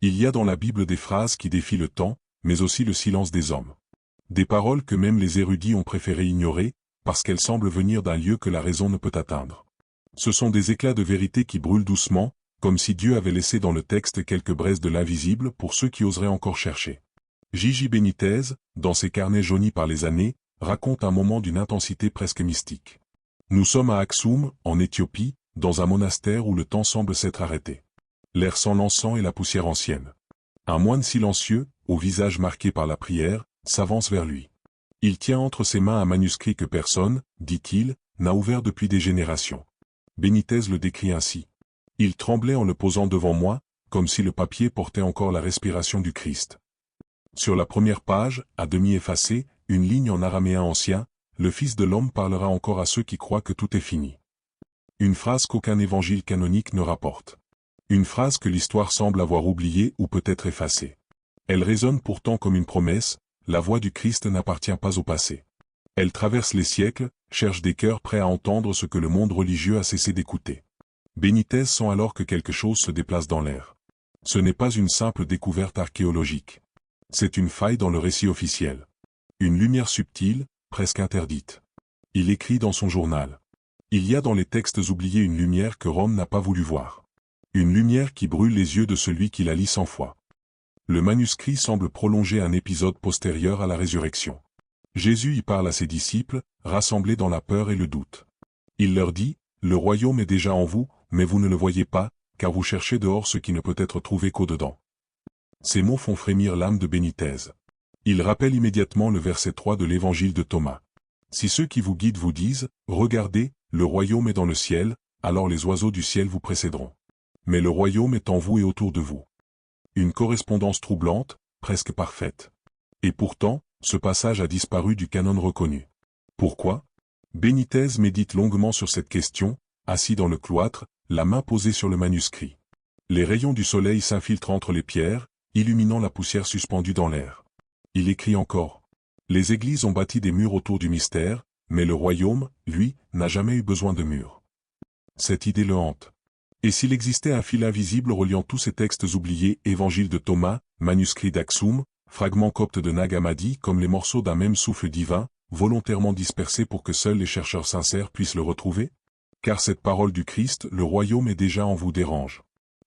Il y a dans la Bible des phrases qui défient le temps, mais aussi le silence des hommes. Des paroles que même les érudits ont préféré ignorer, parce qu'elles semblent venir d'un lieu que la raison ne peut atteindre. Ce sont des éclats de vérité qui brûlent doucement, comme si Dieu avait laissé dans le texte quelques braises de l'invisible pour ceux qui oseraient encore chercher. Gigi Benitez, dans ses carnets jaunis par les années, raconte un moment d'une intensité presque mystique. Nous sommes à Aksum, en Éthiopie, dans un monastère où le temps semble s'être arrêté. L'air sent l'encens et la poussière ancienne. Un moine silencieux, au visage marqué par la prière, s'avance vers lui. Il tient entre ses mains un manuscrit que personne, dit-il, n'a ouvert depuis des générations. Benitez le décrit ainsi. Il tremblait en le posant devant moi, comme si le papier portait encore la respiration du Christ. Sur la première page, à demi effacée, une ligne en araméen ancien, le Fils de l'homme parlera encore à ceux qui croient que tout est fini. Une phrase qu'aucun évangile canonique ne rapporte. Une phrase que l'histoire semble avoir oubliée ou peut-être effacée. Elle résonne pourtant comme une promesse, la voix du Christ n'appartient pas au passé. Elle traverse les siècles, cherche des cœurs prêts à entendre ce que le monde religieux a cessé d'écouter. Benitez sent alors que quelque chose se déplace dans l'air. Ce n'est pas une simple découverte archéologique. C'est une faille dans le récit officiel. Une lumière subtile, presque interdite. Il écrit dans son journal. Il y a dans les textes oubliés une lumière que Rome n'a pas voulu voir. Une lumière qui brûle les yeux de celui qui la lit 100 fois. Le manuscrit semble prolonger un épisode postérieur à la résurrection. Jésus y parle à ses disciples, rassemblés dans la peur et le doute. Il leur dit, « Le royaume est déjà en vous, mais vous ne le voyez pas, car vous cherchez dehors ce qui ne peut être trouvé qu'au-dedans. » Ces mots font frémir l'âme de Benitez. Il rappelle immédiatement le verset 3 de l'évangile de Thomas. « Si ceux qui vous guident vous disent, « Regardez, le royaume est dans le ciel », alors les oiseaux du ciel vous précéderont. Mais le royaume est en vous et autour de vous. Une correspondance troublante, presque parfaite. Et pourtant, ce passage a disparu du canon reconnu. Pourquoi? Benitez médite longuement sur cette question, assis dans le cloître, la main posée sur le manuscrit. Les rayons du soleil s'infiltrent entre les pierres, illuminant la poussière suspendue dans l'air. Il écrit encore. Les églises ont bâti des murs autour du mystère, mais le royaume, lui, n'a jamais eu besoin de murs. Cette idée le hante. Et s'il existait un fil invisible reliant tous ces textes oubliés, évangile de Thomas, manuscrit d'Aksum, fragments coptes de Nag Hammadi comme les morceaux d'un même souffle divin, volontairement dispersés pour que seuls les chercheurs sincères puissent le retrouver? Car cette parole du Christ, le royaume est déjà en vous dérange.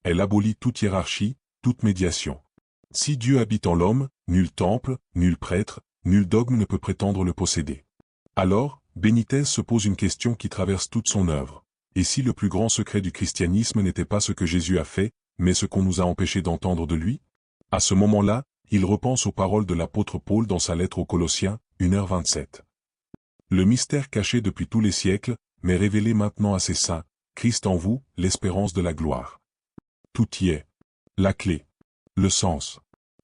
Elle abolit toute hiérarchie, toute médiation. Si Dieu habite en l'homme, nul temple, nul prêtre, nul dogme ne peut prétendre le posséder. Alors, Benitez se pose une question qui traverse toute son œuvre. Et si le plus grand secret du christianisme n'était pas ce que Jésus a fait, mais ce qu'on nous a empêché d'entendre de lui? À ce moment-là, il repense aux paroles de l'apôtre Paul dans sa lettre aux Colossiens, 1h27. Le mystère caché depuis tous les siècles, mais révélé maintenant à ses saints, Christ en vous, l'espérance de la gloire. Tout y est. La clé. Le sens.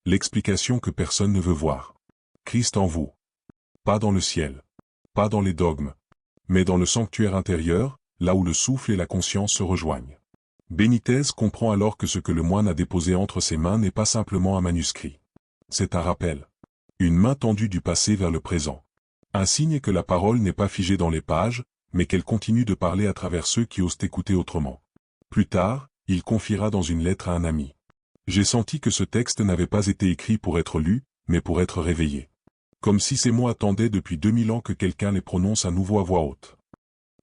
L'explication que personne ne veut voir. Christ en vous. Pas dans le ciel. Pas dans les dogmes. Mais dans le sanctuaire intérieur, là où le souffle et la conscience se rejoignent. Benitez comprend alors que ce que le moine a déposé entre ses mains n'est pas simplement un manuscrit. C'est un rappel. Une main tendue du passé vers le présent. Un signe que la parole n'est pas figée dans les pages, mais qu'elle continue de parler à travers ceux qui osent écouter autrement. Plus tard, il confiera dans une lettre à un ami. J'ai senti que ce texte n'avait pas été écrit pour être lu, mais pour être réveillé. Comme si ces mots attendaient depuis 2000 ans que quelqu'un les prononce à nouveau à voix haute.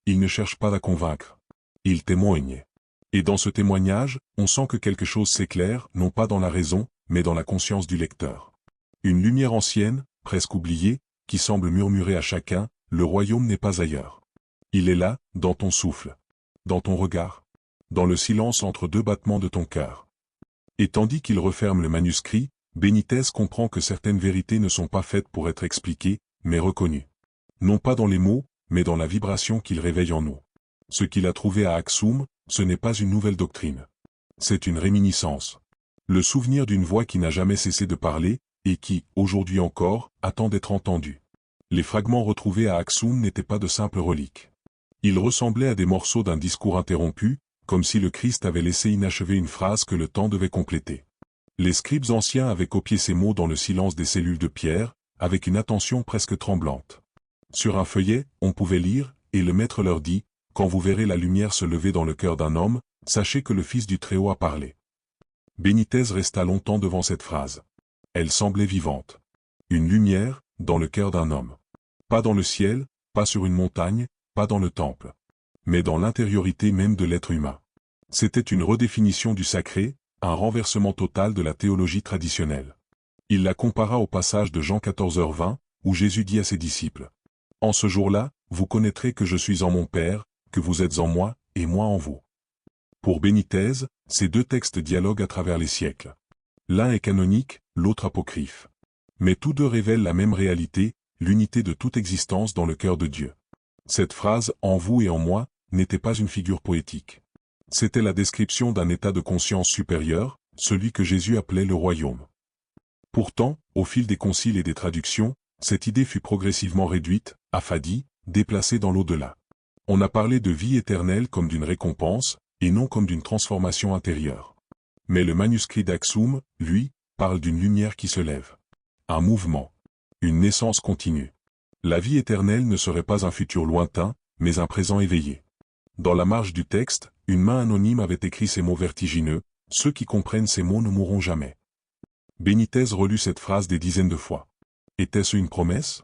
Il ne cherche pas à convaincre. Il témoigne. Et dans ce témoignage, on sent que quelque chose s'éclaire, non pas dans la raison, mais dans la conscience du lecteur. Une lumière ancienne, presque oubliée, qui semble murmurer à chacun, le royaume n'est pas ailleurs. Il est là, dans ton souffle. Dans ton regard. Dans le silence entre deux battements de ton cœur. Et tandis qu'il referme le manuscrit, Benitez comprend que certaines vérités ne sont pas faites pour être expliquées, mais reconnues. Non pas dans les mots, mais dans la vibration qu'il réveille en nous. Ce qu'il a trouvé à Aksum, ce n'est pas une nouvelle doctrine. C'est une réminiscence. Le souvenir d'une voix qui n'a jamais cessé de parler, et qui, aujourd'hui encore, attend d'être entendue. Les fragments retrouvés à Aksum n'étaient pas de simples reliques. Ils ressemblaient à des morceaux d'un discours interrompu, comme si le Christ avait laissé inachevé une phrase que le temps devait compléter. Les scribes anciens avaient copié ces mots dans le silence des cellules de pierre, avec une attention presque tremblante. Sur un feuillet, on pouvait lire, et le maître leur dit, « Quand vous verrez la lumière se lever dans le cœur d'un homme, sachez que le Fils du Très-Haut a parlé. » Benitez resta longtemps devant cette phrase. Elle semblait vivante. Une lumière, dans le cœur d'un homme. Pas dans le ciel, pas sur une montagne, pas dans le temple. Mais dans l'intériorité même de l'être humain. C'était une redéfinition du sacré, un renversement total de la théologie traditionnelle. Il la compara au passage de Jean 14h20, où Jésus dit à ses disciples. En ce jour-là, vous connaîtrez que je suis en mon Père, que vous êtes en moi, et moi en vous. Pour Benitez, ces deux textes dialoguent à travers les siècles. L'un est canonique, l'autre apocryphe. Mais tous deux révèlent la même réalité, l'unité de toute existence dans le cœur de Dieu. Cette phrase « en vous et en moi » n'était pas une figure poétique. C'était la description d'un état de conscience supérieur, celui que Jésus appelait le royaume. Pourtant, au fil des conciles et des traductions, cette idée fut progressivement réduite, affadie, déplacée dans l'au-delà. On a parlé de vie éternelle comme d'une récompense, et non comme d'une transformation intérieure. Mais le manuscrit d'Aksum, lui, parle d'une lumière qui se lève. Un mouvement. Une naissance continue. La vie éternelle ne serait pas un futur lointain, mais un présent éveillé. Dans la marge du texte, une main anonyme avait écrit ces mots vertigineux, « Ceux qui comprennent ces mots ne mourront jamais ». Benitez relut cette phrase des dizaines de fois. Était-ce une promesse?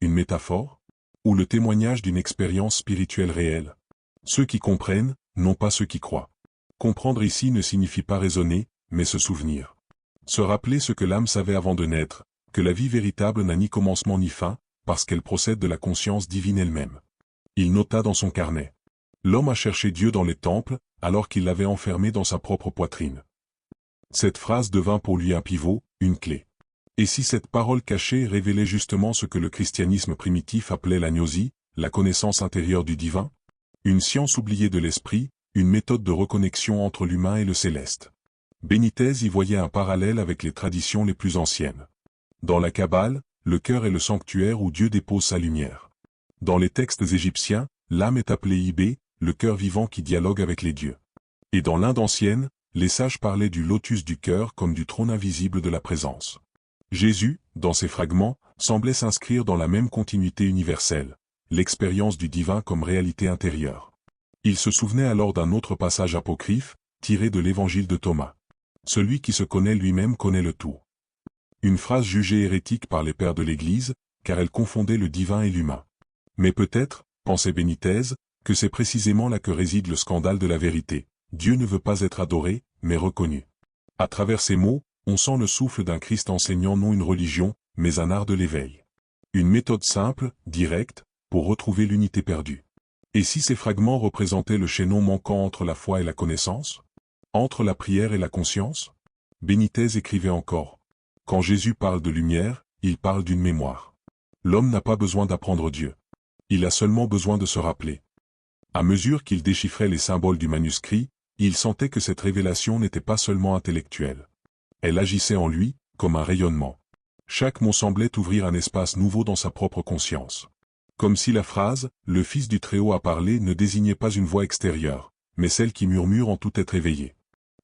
Une métaphore? Ou le témoignage d'une expérience spirituelle réelle? Ceux qui comprennent, non pas ceux qui croient. Comprendre ici ne signifie pas raisonner, mais se souvenir. Se rappeler ce que l'âme savait avant de naître, que la vie véritable n'a ni commencement ni fin, parce qu'elle procède de la conscience divine elle-même. Il nota dans son carnet. L'homme a cherché Dieu dans les temples, alors qu'il l'avait enfermé dans sa propre poitrine. Cette phrase devint pour lui un pivot, une clé. Et si cette parole cachée révélait justement ce que le christianisme primitif appelait la gnosie, la connaissance intérieure du divin? Une science oubliée de l'esprit, une méthode de reconnexion entre l'humain et le céleste. Benitez y voyait un parallèle avec les traditions les plus anciennes. Dans la Kabbale, le cœur est le sanctuaire où Dieu dépose sa lumière. Dans les textes égyptiens, l'âme est appelée Ibé, le cœur vivant qui dialogue avec les dieux. Et dans l'Inde ancienne, les sages parlaient du lotus du cœur comme du trône invisible de la présence. Jésus, dans ces fragments, semblait s'inscrire dans la même continuité universelle, l'expérience du divin comme réalité intérieure. Il se souvenait alors d'un autre passage apocryphe, tiré de l'évangile de Thomas. Celui qui se connaît lui-même connaît le tout. Une phrase jugée hérétique par les pères de l'Église, car elle confondait le divin et l'humain. Mais peut-être, pensait Benitez, que c'est précisément là que réside le scandale de la vérité. Dieu ne veut pas être adoré, mais reconnu. À travers ces mots, on sent le souffle d'un Christ enseignant non une religion, mais un art de l'éveil. Une méthode simple, directe, pour retrouver l'unité perdue. Et si ces fragments représentaient le chaînon manquant entre la foi et la connaissance? Entre la prière et la conscience? Benitez écrivait encore. Quand Jésus parle de lumière, il parle d'une mémoire. L'homme n'a pas besoin d'apprendre Dieu. Il a seulement besoin de se rappeler. À mesure qu'il déchiffrait les symboles du manuscrit, il sentait que cette révélation n'était pas seulement intellectuelle. Elle agissait en lui, comme un rayonnement. Chaque mot semblait ouvrir un espace nouveau dans sa propre conscience. Comme si la phrase « Le Fils du Très-Haut a parlé » ne désignait pas une voix extérieure, mais celle qui murmure en tout être éveillé.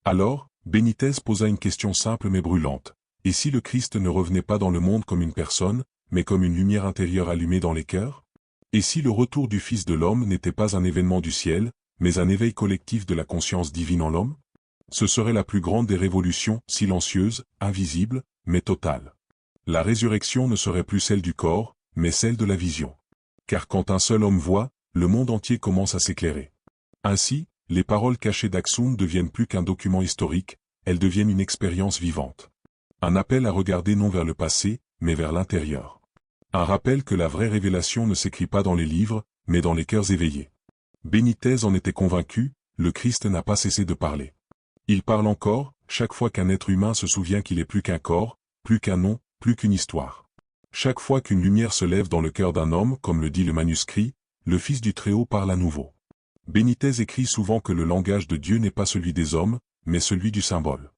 Alors, Benitez posa une question simple mais brûlante. Et si le Christ ne revenait pas dans le monde comme une personne, mais comme une lumière intérieure allumée dans les cœurs? Et si le retour du Fils de l'homme n'était pas un événement du ciel, mais un éveil collectif de la conscience divine en l'homme? Ce serait la plus grande des révolutions, silencieuse, invisible, mais totale. La résurrection ne serait plus celle du corps, mais celle de la vision. Car quand un seul homme voit, le monde entier commence à s'éclairer. Ainsi, les paroles cachées d'Aksum deviennent plus qu'un document historique, elles deviennent une expérience vivante. Un appel à regarder non vers le passé, mais vers l'intérieur. Un rappel que la vraie révélation ne s'écrit pas dans les livres, mais dans les cœurs éveillés. Benitez en était convaincu, le Christ n'a pas cessé de parler. Il parle encore, chaque fois qu'un être humain se souvient qu'il est plus qu'un corps, plus qu'un nom, plus qu'une histoire. Chaque fois qu'une lumière se lève dans le cœur d'un homme, comme le dit le manuscrit, le Fils du Très-Haut parle à nouveau. Benitez écrit souvent que le langage de Dieu n'est pas celui des hommes, mais celui du symbole.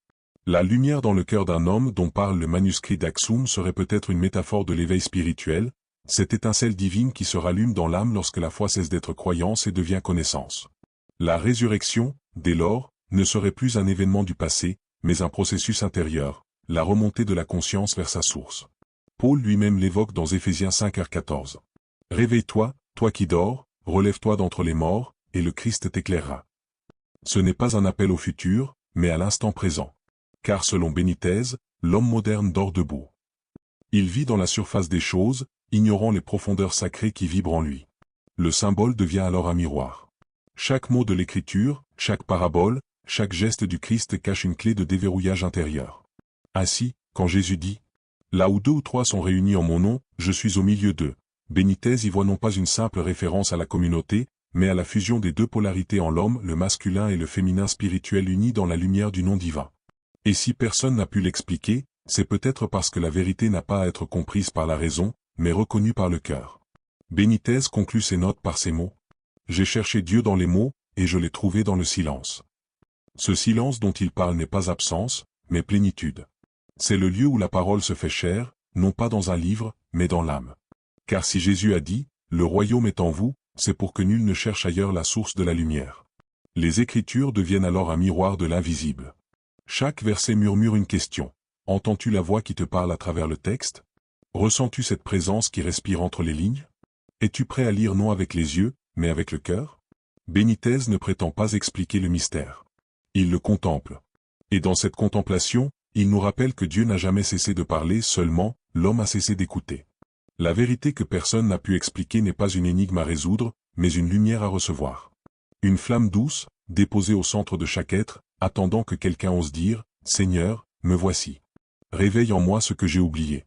La lumière dans le cœur d'un homme dont parle le manuscrit d'Aksum serait peut-être une métaphore de l'éveil spirituel, cette étincelle divine qui se rallume dans l'âme lorsque la foi cesse d'être croyance et devient connaissance. La résurrection, dès lors, ne serait plus un événement du passé, mais un processus intérieur, la remontée de la conscience vers sa source. Paul lui-même l'évoque dans Éphésiens 5h14. Réveille-toi, toi qui dors, relève-toi d'entre les morts, et le Christ t'éclairera. Ce n'est pas un appel au futur, mais à l'instant présent. car selon Benitez, l'homme moderne dort debout. Il vit dans la surface des choses, ignorant les profondeurs sacrées qui vibrent en lui. Le symbole devient alors un miroir. Chaque mot de l'Écriture, chaque parabole, chaque geste du Christ cache une clé de déverrouillage intérieur. Ainsi, quand Jésus dit « Là où deux ou trois sont réunis en mon nom, je suis au milieu d'eux », Benitez y voit non pas une simple référence à la communauté, mais à la fusion des deux polarités en l'homme, le masculin et le féminin spirituel unis dans la lumière du nom divin. Et si personne n'a pu l'expliquer, c'est peut-être parce que la vérité n'a pas à être comprise par la raison, mais reconnue par le cœur. Benitez conclut ses notes par ces mots. J'ai cherché Dieu dans les mots, et je l'ai trouvé dans le silence. Ce silence dont il parle n'est pas absence, mais plénitude. C'est le lieu où la parole se fait chair, non pas dans un livre, mais dans l'âme. Car si Jésus a dit, « Le royaume est en vous », c'est pour que nul ne cherche ailleurs la source de la lumière. Les Écritures deviennent alors un miroir de l'invisible. Chaque verset murmure une question. Entends-tu la voix qui te parle à travers le texte? Ressens-tu cette présence qui respire entre les lignes? Es-tu prêt à lire non avec les yeux, mais avec le cœur? Benitez ne prétend pas expliquer le mystère. Il le contemple. Et dans cette contemplation, il nous rappelle que Dieu n'a jamais cessé de parler, seulement, l'homme a cessé d'écouter. La vérité que personne n'a pu expliquer n'est pas une énigme à résoudre, mais une lumière à recevoir. Une flamme douce, déposée au centre de chaque être, attendant que quelqu'un ose dire, « Seigneur, me voici. Réveille en moi ce que j'ai oublié. »